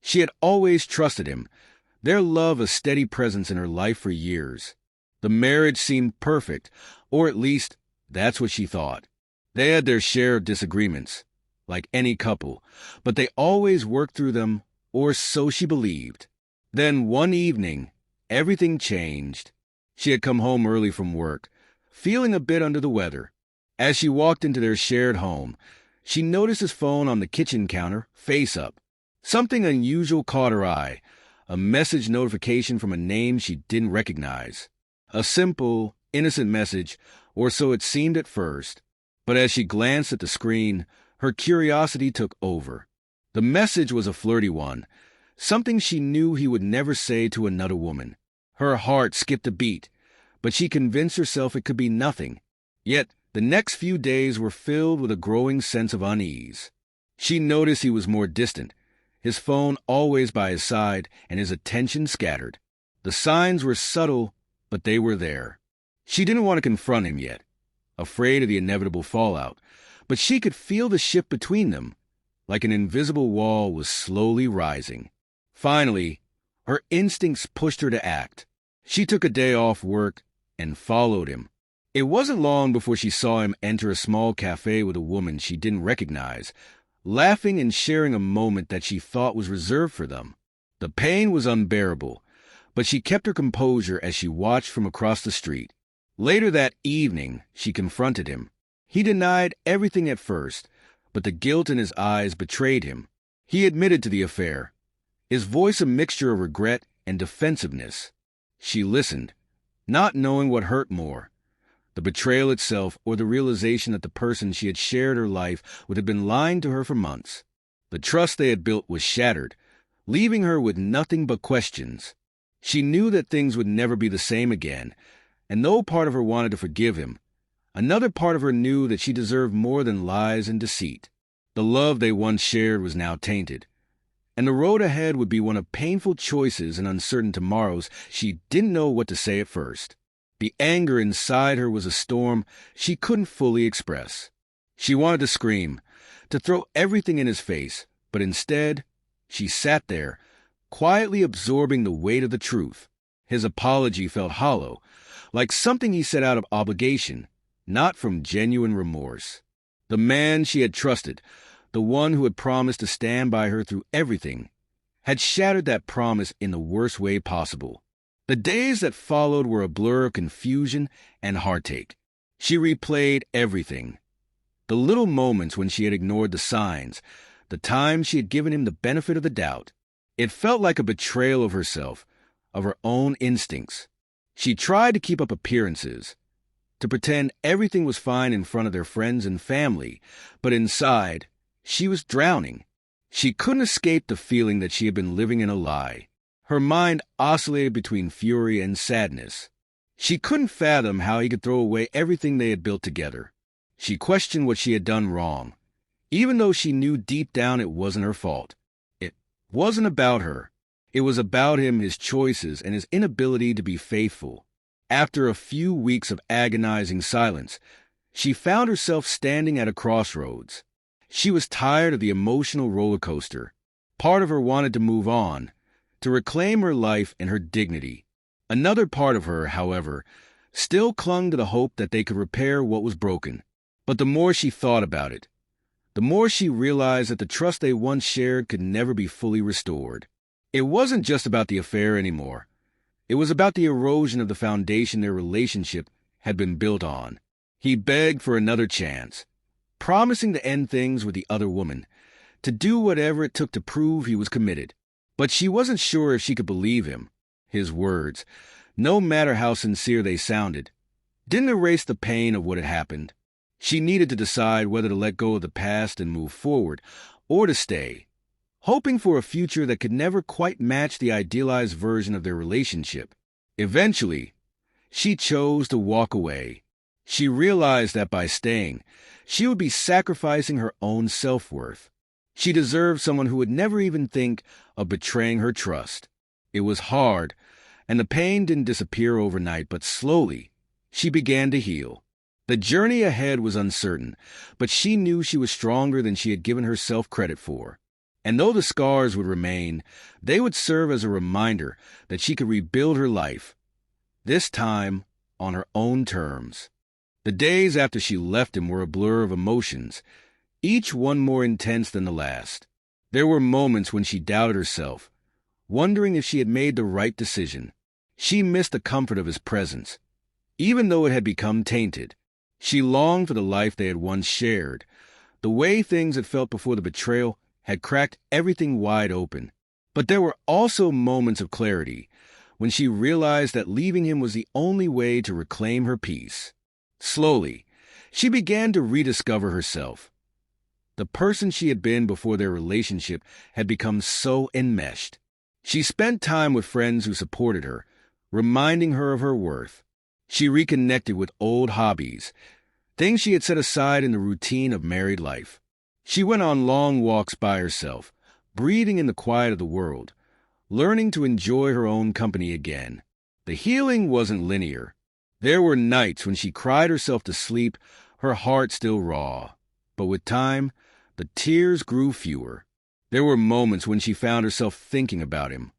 She had always trusted him, their love a steady presence in her life for years. The marriage seemed perfect, or at least that's what she thought. They had their share of disagreements, like any couple, but they always worked through them, or so she believed. Then one evening, everything changed. She had come home early from work, feeling a bit under the weather. As she walked into their shared home, she noticed his phone on the kitchen counter, face up. Something unusual caught her eye, a message notification from a name she didn't recognize. A simple, innocent message, or so it seemed at first. But as she glanced at the screen, her curiosity took over. The message was a flirty one, something she knew he would never say to another woman. Her heart skipped a beat, but she convinced herself it could be nothing. Yet the next few days were filled with a growing sense of unease. She noticed he was more distant, his phone always by his side and his attention scattered. The signs were subtle, but they were there. She didn't want to confront him yet, afraid of the inevitable fallout, but she could feel the shift between them, like an invisible wall was slowly rising. Finally, her instincts pushed her to act. She took a day off work and followed him. It wasn't long before she saw him enter a small cafe with a woman she didn't recognize, laughing and sharing a moment that she thought was reserved for them. The pain was unbearable, but she kept her composure as she watched from across the street. Later that evening, she confronted him. He denied everything at first, but the guilt in his eyes betrayed him. He admitted to the affair, his voice a mixture of regret and defensiveness. She listened, not knowing what hurt more, the betrayal itself or the realization that the person she had shared her life with had been lying to her for months. The trust they had built was shattered, leaving her with nothing but questions. She knew that things would never be the same again, and though part of her wanted to forgive him, another part of her knew that she deserved more than lies and deceit. The love they once shared was now tainted, and the road ahead would be one of painful choices and uncertain tomorrows she didn't know what to say at first. The anger inside her was a storm she couldn't fully express. She wanted to scream, to throw everything in his face, but instead, she sat there, quietly absorbing the weight of the truth. His apology felt hollow, like something he said out of obligation, not from genuine remorse. The man she had trusted, the one who had promised to stand by her through everything, had shattered that promise in the worst way possible. The days that followed were a blur of confusion and heartache. She replayed everything. The little moments when she had ignored the signs, the times she had given him the benefit of the doubt. It felt like a betrayal of herself, of her own instincts. She tried to keep up appearances, to pretend everything was fine in front of their friends and family, but inside, she was drowning. She couldn't escape the feeling that she had been living in a lie. Her mind oscillated between fury and sadness. She couldn't fathom how he could throw away everything they had built together. She questioned what she had done wrong, even though she knew deep down it wasn't her fault. It wasn't about her. It was about him, his choices, and his inability to be faithful. After a few weeks of agonizing silence, she found herself standing at a crossroads. She was tired of the emotional roller coaster. Part of her wanted to move on, to reclaim her life and her dignity. Another part of her, however, still clung to the hope that they could repair what was broken. But the more she thought about it, the more she realized that the trust they once shared could never be fully restored. It wasn't just about the affair anymore. It was about the erosion of the foundation their relationship had been built on. He begged for another chance, promising to end things with the other woman, to do whatever it took to prove he was committed. But she wasn't sure if she could believe him. His words, no matter how sincere they sounded, didn't erase the pain of what had happened. She needed to decide whether to let go of the past and move forward, or to stay, hoping for a future that could never quite match the idealized version of their relationship. Eventually, she chose to walk away. She realized that by staying, she would be sacrificing her own self-worth. She deserved someone who would never even think of betraying her trust. It was hard, and the pain didn't disappear overnight, but slowly, she began to heal. The journey ahead was uncertain, but she knew she was stronger than she had given herself credit for. And though the scars would remain, they would serve as a reminder that she could rebuild her life, this time on her own terms. The days after she left him were a blur of emotions, each one more intense than the last. There were moments when she doubted herself, wondering if she had made the right decision. She missed the comfort of his presence, even though it had become tainted. She longed for the life they had once shared. The way things had felt before the betrayal had cracked everything wide open. But there were also moments of clarity, when she realized that leaving him was the only way to reclaim her peace. Slowly, she began to rediscover herself. The person she had been before their relationship had become so enmeshed. She spent time with friends who supported her, reminding her of her worth. She reconnected with old hobbies, things she had set aside in the routine of married life. She went on long walks by herself, breathing in the quiet of the world, learning to enjoy her own company again. The healing wasn't linear. There were nights when she cried herself to sleep, her heart still raw. But with time, the tears grew fewer. There were moments when she found herself thinking about him,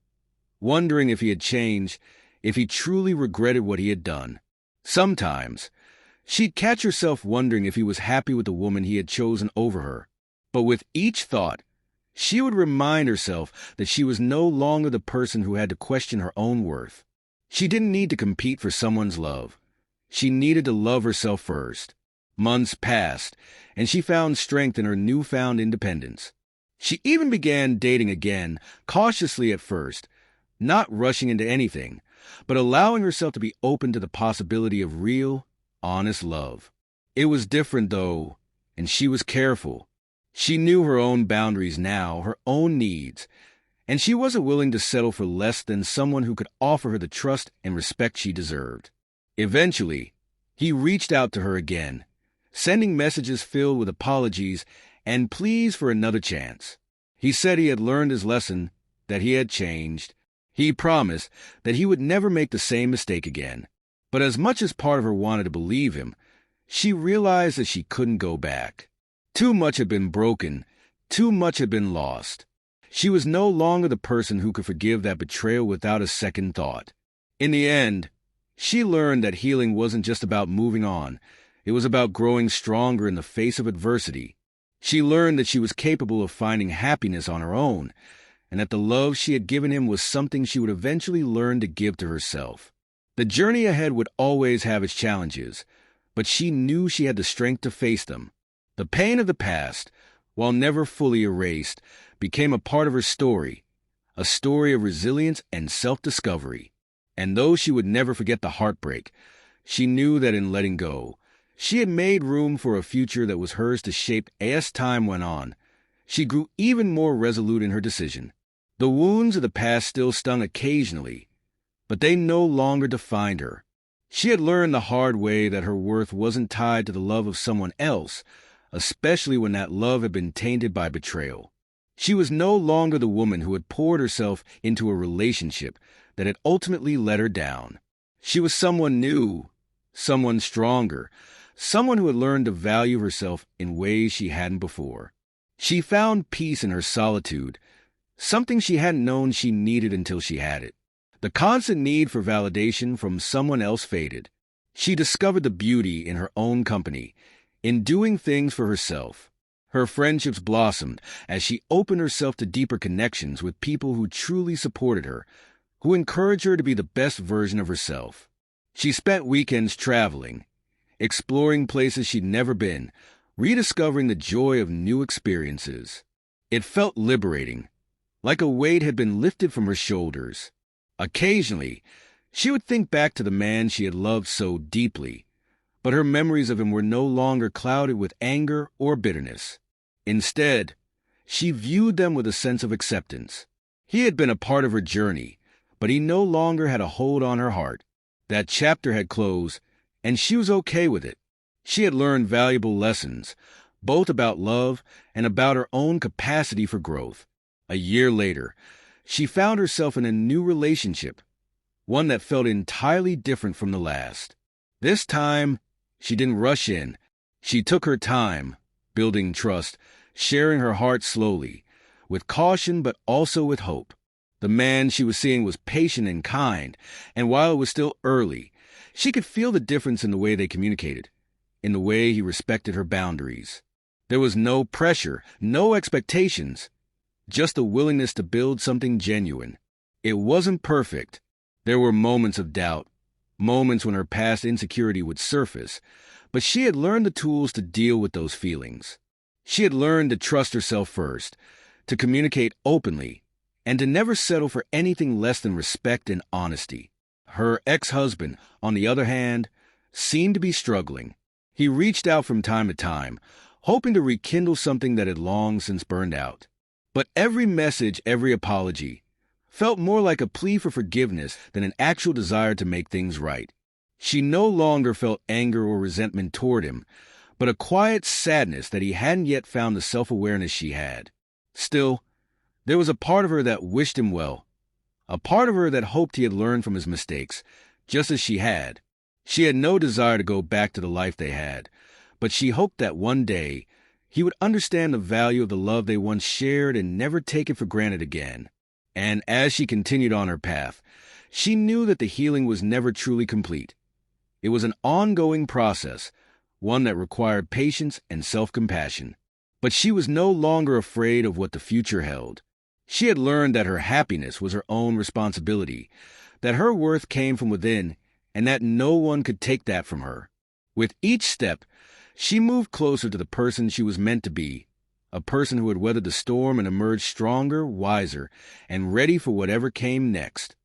wondering if he had changed, if he truly regretted what he had done. Sometimes, she'd catch herself wondering if he was happy with the woman he had chosen over her. But with each thought, she would remind herself that she was no longer the person who had to question her own worth. She didn't need to compete for someone's love. She needed to love herself first. Months passed, and she found strength in her newfound independence. She even began dating again, cautiously at first, not rushing into anything, but allowing herself to be open to the possibility of real, honest love. It was different, though, and she was careful. She knew her own boundaries now, her own needs, and she wasn't willing to settle for less than someone who could offer her the trust and respect she deserved. Eventually, he reached out to her again, sending messages filled with apologies and pleas for another chance. He said he had learned his lesson, that he had changed. He promised that he would never make the same mistake again. But as much as part of her wanted to believe him, she realized that she couldn't go back. Too much had been broken, too much had been lost. She was no longer the person who could forgive that betrayal without a second thought. In the end, she learned that healing wasn't just about moving on. It was about growing stronger in the face of adversity. She learned that she was capable of finding happiness on her own, and that the love she had given him was something she would eventually learn to give to herself. The journey ahead would always have its challenges, but she knew she had the strength to face them. The pain of the past, while never fully erased, became a part of her story, a story of resilience and self-discovery. And though she would never forget the heartbreak, she knew that in letting go, she had made room for a future that was hers to shape as time went on. She grew even more resolute in her decision. The wounds of the past still stung occasionally, but they no longer defined her. She had learned the hard way that her worth wasn't tied to the love of someone else, especially when that love had been tainted by betrayal. She was no longer the woman who had poured herself into a relationship that had ultimately let her down. She was someone new, someone stronger, someone who had learned to value herself in ways she hadn't before. She found peace in her solitude, something she hadn't known she needed until she had it. The constant need for validation from someone else faded. She discovered the beauty in her own company, in doing things for herself. Her friendships blossomed as she opened herself to deeper connections with people who truly supported her, who encouraged her to be the best version of herself. She spent weekends traveling, exploring places she'd never been, rediscovering the joy of new experiences. It felt liberating, like a weight had been lifted from her shoulders. Occasionally, she would think back to the man she had loved so deeply, but her memories of him were no longer clouded with anger or bitterness. Instead, she viewed them with a sense of acceptance. He had been a part of her journey, but he no longer had a hold on her heart. That chapter had closed, and she was okay with it. She had learned valuable lessons, both about love and about her own capacity for growth. A year later, she found herself in a new relationship, one that felt entirely different from the last. This time, she didn't rush in. She took her time, building trust, sharing her heart slowly, with caution but also with hope. The man she was seeing was patient and kind, and while it was still early, she could feel the difference in the way they communicated, in the way he respected her boundaries. There was no pressure, no expectations, just a willingness to build something genuine. It wasn't perfect. There were moments of doubt, moments when her past insecurity would surface, but she had learned the tools to deal with those feelings. She had learned to trust herself first, to communicate openly, and to never settle for anything less than respect and honesty. Her ex-husband, on the other hand, seemed to be struggling. He reached out from time to time, hoping to rekindle something that had long since burned out. But every message, every apology, felt more like a plea for forgiveness than an actual desire to make things right. She no longer felt anger or resentment toward him, but a quiet sadness that he hadn't yet found the self-awareness she had. Still, there was a part of her that wished him well, a part of her that hoped he had learned from his mistakes, just as she had. She had no desire to go back to the life they had, but she hoped that one day he would understand the value of the love they once shared and never take it for granted again. And as she continued on her path, she knew that the healing was never truly complete. It was an ongoing process, one that required patience and self-compassion. But she was no longer afraid of what the future held. She had learned that her happiness was her own responsibility, that her worth came from within, and that no one could take that from her. With each step, she moved closer to the person she was meant to be, a person who had weathered the storm and emerged stronger, wiser, and ready for whatever came next.